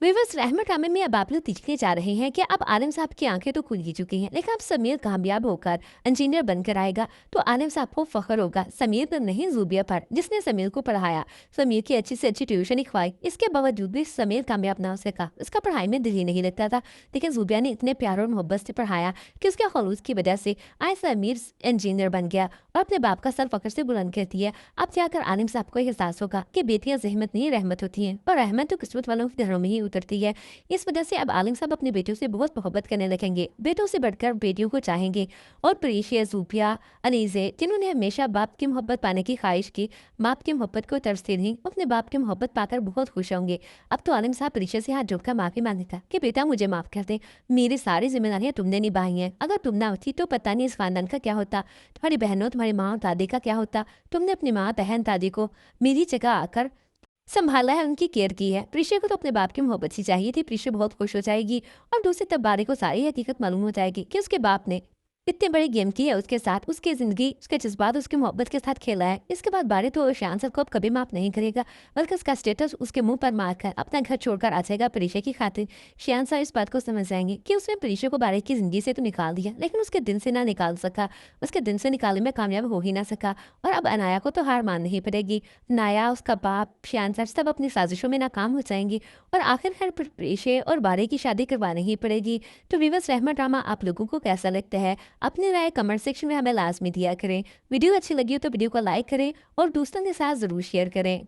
विवश रहमत ड्रामे में अब आप लोग दिखने जा रहे हैं कि अब आलिम साहब की आंखें तो खुल ही चुकी हैं, लेकिन अब समीर कामयाब होकर इंजीनियर बनकर आएगा तो आलिम साहब को फख्र होगा, समीर पर नहीं जूबिया पर जिसने समीर को पढ़ाया। समीर की अच्छी से अच्छी ट्यूशन ही खवाई, इसके बावजूद भी समीर कामयाब ना हो सका। उसका पढ़ाई में दिल ही नहीं लगता था, लेकिन जूबिया ने इतने प्यार और मोहब्बत से पढ़ाया कि उसके खलूस की वजह से आज समीर इंजीनियर बन गया और अपने बाप का सर फख्र से बुलंद कर दिया। अब जाकर आलिम साहब को एहसास होगा कि बेटियां जहमत नहीं रहमत होती हैं और रहमत तो किस्मत वालों के घरों में ही उतरती है। इस वजह से अब आलिम साहब अपनी बेटियों से बहुत मोहब्बत करने लगेंगे, बेटों से बढ़कर बेटियों को चाहेंगे। और प्रीशिया, जूबिया, अनीजे जिन्होंने हमेशा बाप की मोहब्बत पाने की ख्वाहिश की, बाप की मोहब्बत को तरसते नहीं, अपने बाप की मोहब्बत पाकर बहुत खुश होंगे। अब तो आलिम साहब प्रीशिया से हाथ जोड़कर माफी मांगेगा कि बेटा मुझे माफ कर दे, मेरी सारी जिम्मेदारियां तुमने निभाई हैं, अगर तुम ना होती तो पता नहीं इस खानदान का क्या होता, तुम्हारी बहनों, तुम्हारी माँ और दादी का क्या होता। तुमने अपनी माँ, बहन, दादी को मेरी जगह आकर संभाला है, उनकी केयर की है। प्रीशा को तो अपने बाप की मोहब्बत ही चाहिए थी। प्रीशा बहुत खुश हो जाएगी और दूसरे तब बारे को सारी हकीकत मालूम हो जाएगी कि उसके बाप ने इतने बड़े गेम की है उसके साथ, उसकी जिंदगी, उसके जज्बात, उसकी मोहब्बत के साथ खेला है। इसके बाद बारे तो शान सर को अब कभी माफ नहीं करेगा, बल्कि उसका स्टेटस उसके मुंह पर मारकर अपना घर छोड़कर आ जाएगा प्रीशा की खातिर। शान सर इस बात को समझ जाएंगे कि उसने प्रीशा को बारे की जिंदगी से तो निकाल दिया, लेकिन उसके दिन से ना निकाल सका, उसके दिन से निकालने में कामयाब हो ही ना सका। और अब अनाया को तो हार माननी ही पड़ेगी। नाया, उसका बाप, शान सर सब अपनी साजिशों में नाकाम हो जाएंगी और आखिरकार प्रीशा और बारे की शादी करवानी ही पड़ेगी। तो विवश रहमत ड्रामा आप लोगों को कैसा लगता है? अपनी राय कमेंट सेक्शन में हमें लाजमी दिया करें। वीडियो अच्छी लगी हो तो वीडियो को लाइक करें और दोस्तों के साथ ज़रूर शेयर करें।